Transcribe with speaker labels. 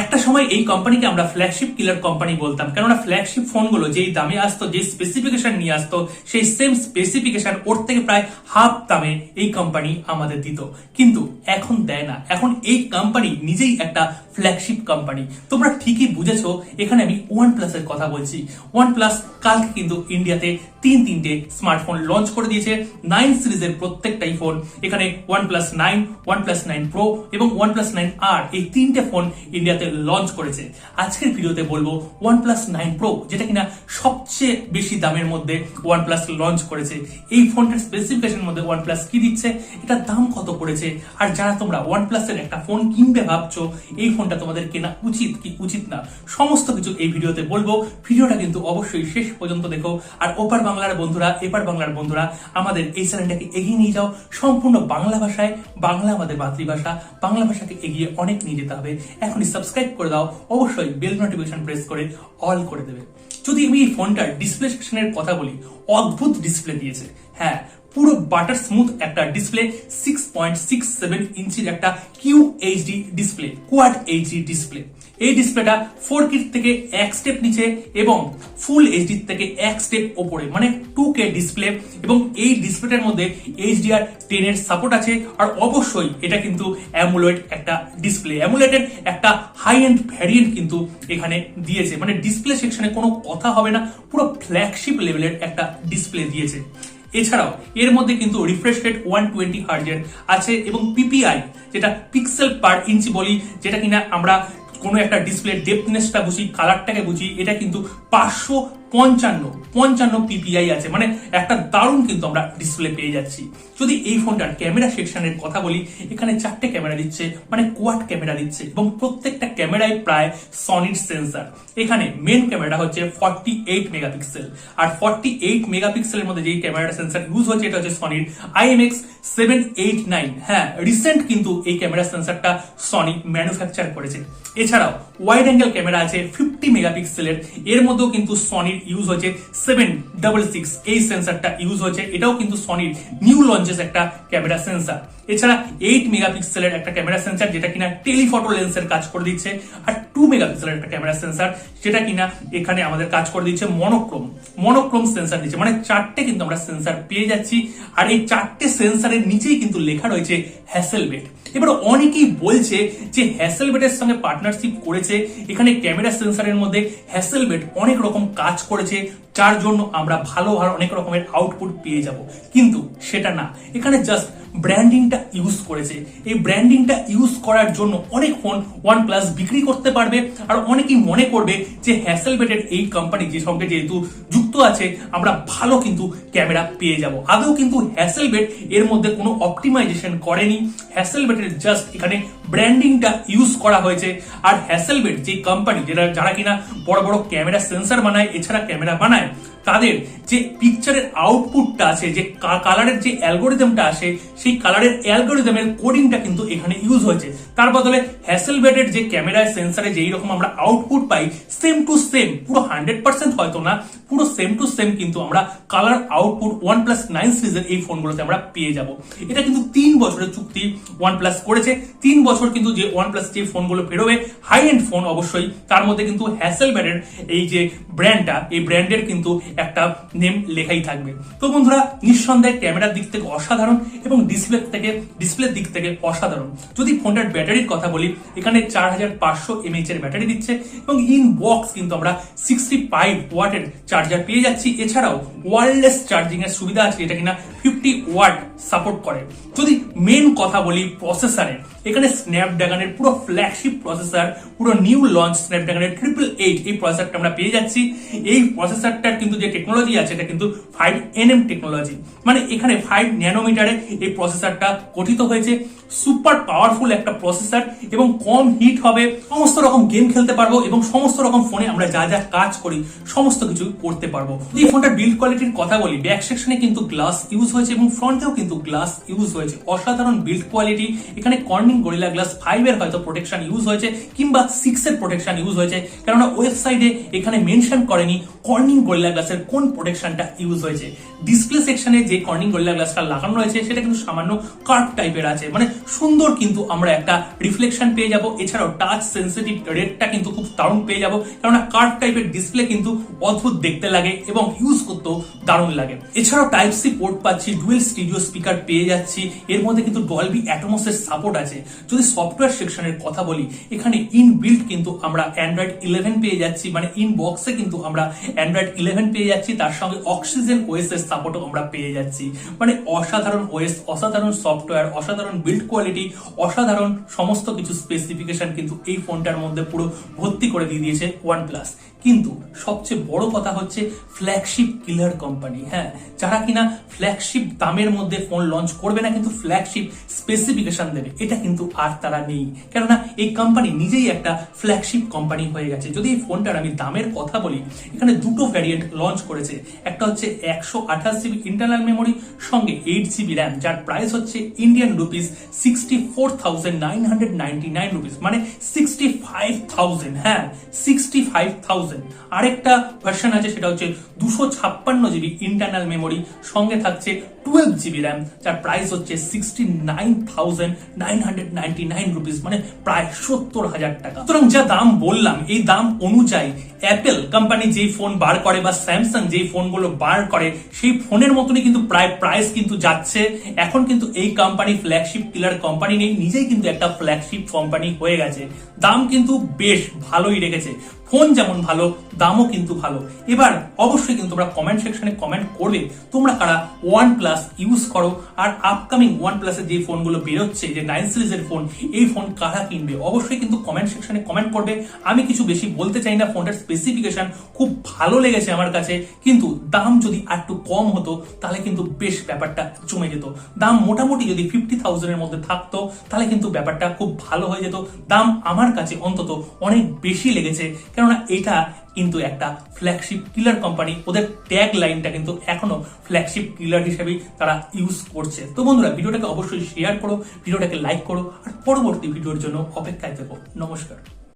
Speaker 1: একটা সময় এই কোম্পানিকে আমরা ফ্ল্যাগশিপ কিলার কোম্পানি বলতাম, কেননা ফ্ল্যাগশিপ ফোনগুলো যেই দামে আসতো, যে স্পেসিফিকেশন নিয়ে আসতো, সেই সেম স্পেসিফিকেশন ওর থেকে প্রায় হাফ দামে এই কোম্পানি আমাদের দিত। কিন্তু এখন দেয় না। এখন এই কোম্পানি নিজেই একটা ফ্ল্যাগশিপ কোম্পানি। তোমরা ঠিকই বুঝেছো, এখানে আমি OnePlus এর কথা বলছি। OnePlus কালকে কিন্তু ইন্ডিয়াতে তিনটে স্মার্টফোন লঞ্চ করে দিয়েছে। 9 সিরিজের প্রত্যেকটাই ফোন, এখানে OnePlus 9, OnePlus 9 Pro এবং OnePlus 9R এই তিনটে ফোন ইন্ডিয়াতে লঞ্চ করেছে। আজকের ভিডিওতে বলবো OnePlus 9 Pro, যেটা কিনা সবচেয়ে বেশি দামের মধ্যে OnePlus লঞ্চ করেছে। এই ফোনটার স্পেসিফিকেশনের মধ্যে OnePlus কি দিচ্ছে, এটার দাম কত পড়েছে, আর যারা তোমরা OnePlus এর একটা ফোন কিনবে ভাবছো, এই ফোনটা তোমাদের কেনা উচিত কি উচিত না, সমস্ত কিছু এই ভিডিওতে বলবো। ভিডিওটা কিন্তু অবশ্যই শেষ পর্যন্ত দেখো। আর ওপার বাংলার বন্ধুরা, এপার বাংলার বন্ধুরা, আমাদের এই চ্যানেলটাকে এগিয়ে নিয়ে যাও সম্পূর্ণ বাংলা ভাষায়। বাংলা আমাদের মাতৃভাষা, বাংলা ভাষাকে এগিয়ে অনেক নিয়ে যেতে হবে। এখনই সাবস্ক্রাইব করে দাও, অবশ্যই বেল নোটিফিকেশন প্রেস করে অল করে দেবে। যদি আমি এই ফোনটার ডিসপ্লে সেকশনের কথা বলি, অদ্ভুত ডিসপ্লে দিয়েছে। হ্যাঁ, পুরো বাটার স্মুথ একটা ডিসপ্লে, 6.67 ইঞ্চির একটা QHD display, quad HD display. এই ডিসপ্লেটা 4K থেকে এক স্টেপ নিচে এবং ফুল এইচডি থেকে এক স্টেপ ওপরে, মানে 2K ডিসপ্লে। এবং এই ডিসপ্লেটার মধ্যে HDR10 এর সাপোর্ট আছে। আর অবশ্যই এটা কিন্তু অ্যামোলেড একটা ডিসপ্লে, অ্যামোলেডের একটা হাই এন্ড ভ্যারিয়েন্ট কিন্তু এখানে দিয়েছে। মানে ডিসপ্লে সেকশনে কোনো কথা হবে না, পুরো ফ্ল্যাগশিপ লেভেলের একটা ডিসপ্লে দিয়েছে। এছাড়াও এর মধ্যে কিন্তু রিফ্রেশ রেট 120 হার্জ আছে এবং PPI, যেটা পিক্সেল পার ইঞ্চি বলি, যেটা কিনা আমরা কোনো একটা ডিসপ্লে ডেপথনেসটা বুঝি, কালারটাকে বুঝি, এটা কিন্তু 555 PPI আছে। মানে একটা দারুণ কিন্তু আমরা ডিসপ্লে পেয়ে যাচ্ছি। যদি এই ফোনটার ক্যামেরা সেকশনের কথা বলি, এখানে 4টে ক্যামেরা দিচ্ছে, মানে কোয়াড ক্যামেরা দিচ্ছে এবং প্রত্যেকটা ক্যামেরায় প্রায় সনির সেন্সর। এখানে মেন ক্যামেরা হচ্ছে 48 মেগাপিক্সেল, আর 48 মেগাপিক্সেলের মধ্যে যেই ক্যামেরাটা সেন্সর ইউজ হচ্ছে, এটা হচ্ছে সনির IMX789। হ্যাঁ, রিসেন্ট কিন্তু এই ক্যামেরা সেন্সরটা সনি ম্যানুফ্যাকচার করেছে। এছাড়াও ওয়াইড অ্যাঙ্গেল ক্যামেরা আছে 50 মেগাপিক্সেলের, এর মধ্যেও কিন্তু সনির ইউজ হচ্ছে 766, এই সেন্সরটা ইউজ হচ্ছে। এটাও কিন্তু সনির নিউ লঞ্চেস একটা ক্যামেরা সেন্সর। এছাড়া 8 মেগাপিক্সেলের একটা ক্যামেরা সেন্সর, যেটা কিনা টেলিফটো লেন্সের কাজ করে দিচ্ছে। আর 2 মেগাপিক্সেলের একটা ক্যামেরা সেন্সর, যেটা কিনা এখানে আমাদের কাজ করে দিচ্ছে মনোক্রোম সেন্সর দিচ্ছে। মানে 4টে কিন্তু আমরা সেন্সর পেয়ে যাচ্ছি। আর এই 4টে সেন্সরের নিচেই কিন্তু লেখা রয়েছে হ্যাসেলব্লেড। এবার অনেকেই বলছে যে হ্যাসেলব্লেডের সঙ্গে পার্টনারশিপ করেছে, এখানে ক্যামেরা সেন্সরের মধ্যে হ্যাসেলব্লেড অনেক রকম কাজ করেছে, যার জন্য আমরা ভালো অনেক রকমের আউটপুট পেয়ে যাব। কিন্তু সেটা না, এখানে জাস্ট ব্র্যান্ডিংটা ইউজ করেছে। এই ব্র্যান্ডিংটা ইউজ করার জন্য অনেক ফোন OnePlus বিক্রি করতে পারবে। আর অনেকেই মনে করবে যে হ্যাসেলব্লেডের এই কোম্পানি যে সঙ্গে যেহেতু যুক্ত আছে, আমরা ভালো কিন্তু ক্যামেরা পেয়ে যাব। আদৌ কিন্তু হ্যাসেলব্লেড এর মধ্যে কোনো অপটিমাইজেশন করেনি। হ্যাসেলব্লেডের জাস্ট এখানে ব্র্যান্ডিংটা ইউজ করা হয়েছে। আর হ্যাসেলব্লেড যে কোম্পানি, যারা কিনা বড় বড় ক্যামেরা সেন্সর বানায়, এছাড়া ক্যামেরা বানায়, তাদের যে পিকচারের আউটপুটটা আছে, যে কালারের যে অ্যালগোরিদমটা আসে, সেই কালারের অ্যালগোরিদমের কোডিংটা কিন্তু এখানে ইউজ হয়েছে। তার বদলে হ্যাসেলব্লেডের যে ক্যামেরা সেন্সরে যেই রকম আমরা output pi, same to same, পুরো 100% হয়তো না, পুরো সেম টু সেম কিন্তু আমরা কালার আউটপুট OnePlus 9 সিরিজের এই ফোনগুলোতে আমরা পেয়ে যাব। এটা কিন্তু 3 বছরের চুক্তি OnePlus করেছে। 3 বছর কিন্তু যে OnePlus যে ফোনগুলো বেরোবে, হাই এন্ড ফোন অবশ্যই, তার মধ্যে কিন্তু হ্যাসেলব্লেডের এই যে ব্র্যান্ডটা, এই ব্র্যান্ডের কিন্তু একটা নেম লেখাই থাকবে। তো বন্ধুরা, নিঃসন্দেহে ক্যামেরার দিক থেকে অসাধারণ এবং ডিসপ্লের দিক থেকে অসাধারণ। যদি ফোনটার ব্যাটারির কথা বলি, এখানে 4500 mAh এর ব্যাটারি দিচ্ছে এবং ইন বক্স কিন্তু আমরা 65 ওয়াটের চার্জার পেয়ে যাচ্ছি। এছাড়াও ওয়্যারলেস চার্জিং এর সুবিধা আছে, যেটা কিনা 50 ওয়াট সাপোর্ট করে। যদি মেন কথা বলি প্রসেসরের, এখানে স্ন্যাপড্রাগনের পুরো ফ্ল্যাগশিপ প্রসেসর, পুরো নিউ লঞ্চ স্ন্যাপড্রাগনের 888 এই প্রসেসরটা আমরা পেয়ে যাচ্ছি। এই প্রসেসরটার কিন্তু যে টেকনোলজি আছে, এটা কিন্তু 5nm টেকনোলজি, মানে এখানে 5 ন্যানোমিটারে এই প্রসেসরটা গঠিত হয়েছে। সুপার পাওয়ারফুল একটা প্রসেসর এবং কম হিট হবে, সমস্ত রকম গেম খেলতে পারবো এবং সমস্ত রকম ফোনে আমরা যা যা কাজ করি সমস্ত কিছু করতে পারবো। এই ফোনটার বিল্ড কোয়ালিটির কথা বলি, ব্যাক সেকশনে কিন্তু গ্লাস ইউজ হয়েছে এবং ফ্রন্টেও কিন্তু গ্লাস ইউজ হয়েছে। অসাধারণ বিল্ড কোয়ালিটি। এখানে কর্নিং গরিলা গ্লাস 5 এর হয়তো প্রোটেকশন ইউজ হয়েছে কিংবা 6 এর প্রোটেকশন ইউজ হয়েছে, কেননা ওয়েবসাইটে এখানে মেনশন করেনি কর্নিং গরিলা গ্লাসের কোন প্রোটেকশনটা ইউজ হয়েছে। ডিসপ্লে সেকশনে যে কর্নিং গরিলা গ্লাসটা লাগানো রয়েছে সেটা কিন্তু সামান্য কার্ভ টাইপের আছে, মানে সুন্দর কিন্তু আমরা একটা রিফ্লেকশন পেয়ে যাব। এছাড়াও টাচ সেন্সিটিভ রেটটা কিন্তু খুব দারুণ পেয়ে যাব, কেননা কার্ভ টাইপের ডিসপ্লে কিন্তু অদ্ভুত দেখতে লাগে এবং ইউজ করতেও দারুণ লাগে। এছাড়াও টাইপ সি পোর্ট পাচ্ছি, ডুয়েল স্টিরিও স্পিকার পেয়ে যাচ্ছি, এর মধ্যে কিন্তু ডলবি অ্যাটমস এর সাপোর্ট আছে। যদি সফটওয়্যার সেকশনের কথা বলি, এখানে ইনবিল্ট কিন্তু আমরা অ্যান্ড্রয়েড 11 পেয়ে যাচ্ছি, মানে ইন বক্সে কিন্তু আমরা অ্যান্ড্রয়েড 11 পেয়ে যাচ্ছি, তার সঙ্গে অক্সিজেন ওএস এর সাপোর্টও আমরা পেয়ে যাচ্ছি। মানে অসাধারণ ওএস, অসাধারণ সফটওয়্যার, অসাধারণ বিল্ড কোয়ালিটি, অসাধারণ সমস্ত কিছু স্পেসিফিকেশন কিন্তু এই ফোনটার মধ্যে পুরো ভর্তি করে দিয়ে দিয়েছে ওয়ানপ্লাস। কিন্তু সবচেয়ে বড় কথা হচ্ছে ফ্ল্যাগশিপ কিলার কোম্পানি, হ্যাঁ, যারা কিনা ফ্ল্যাগশিপ দামের মধ্যে ফোন লঞ্চ করবে না কিন্তু ফ্ল্যাগশিপ স্পেসিফিকেশন দেবে, এটা কিন্তু আর তারা নেই, কেননা এই কোম্পানি নিজেই একটা ফ্ল্যাগশিপ কোম্পানি হয়ে গেছে। যদি এই ফোনটার আমি দামের কথা বলি, এখানে দুটো ভ্যারিয়েন্ট লঞ্চ করেছে, একটা হচ্ছে 128 জিবি ইন্টারনাল মেমোরি সঙ্গে 8 জিবি র্যাম, যার প্রাইস হচ্ছে ইন্ডিয়ান রুপিস 64,999 রুপিস, মানে 65,000, হ্যাঁ 65,000। আরেকটা ভার্সন আছে, সেটা হচ্ছে 256 জিবি ইন্টারনাল মেমোরি সঙ্গে থাকছে 12 জিবি র্যাম, যার প্রাইস হচ্ছে 69,999 রুপিস, মানে প্রায় 70,000 টাকা। সুতরাং যা দাম বললাম, এই দাম অনুযায়ী অ্যাপেল কোম্পানি যেই ফোন বার করে বা স্যামসাং যেই ফোনগুলো বার করে সেই ফোনের মতনই কিন্তু প্রায় প্রাইস কিন্তু যাচ্ছে। এখন কিন্তু এই কোম্পানি ফ্ল্যাগশিপ কিলার কোম্পানি নেই, নিজেই কিন্তু একটা ফ্ল্যাগশিপ কোম্পানি হয়ে গেছে। দাম কিন্তু বেশ ভালোই রেখেছে, ফোন যেমন ভালো দামও কিন্তু ভালো। এবার অবশ্যই কিন্তু তোমরা কমেন্ট সেকশনে কমেন্ট করবে তোমরা কারা OnePlus ইউজ করো, আর আপকামিং OnePlus এর যে ফোনগুলো বেরোচ্ছে, যে 9 সিরিজের ফোন, এই ফোন কারা কিনবে অবশ্যই কিন্তু কমেন্ট সেকশনে কমেন্ট করবে। আমি কিছু বেশি বলতে চাই না, ফোনটার স্পেসিফিকেশন খুব ভালো লেগেছে আমার কাছে, কিন্তু দাম যদি একটু কম হতো তাহলে কিন্তু বেশ ব্যাপারটা জমে যেত। দাম মোটামুটি যদি 50,000 এর মধ্যে থাকতো তাহলে কিন্তু ব্যাপারটা খুব ভালো হয়ে যেত। দাম আমার কাছে অন্তত অনেক বেশি লেগেছে, কেননা এটা কিন্তু একটা ফ্ল্যাগশিপ কিলার কোম্পানি, ওদের ট্যাগ লাইনটা কিন্তু এখনো ফ্ল্যাগশিপ কিলার হিসেবেই তারা ইউজ করছে। তো বন্ধুরা, ভিডিওটাকে অবশ্যই শেয়ার করো, ভিডিওটাকে লাইক করো, আর পরবর্তী ভিডিওর জন্য অপেক্ষায় থেকো। নমস্কার।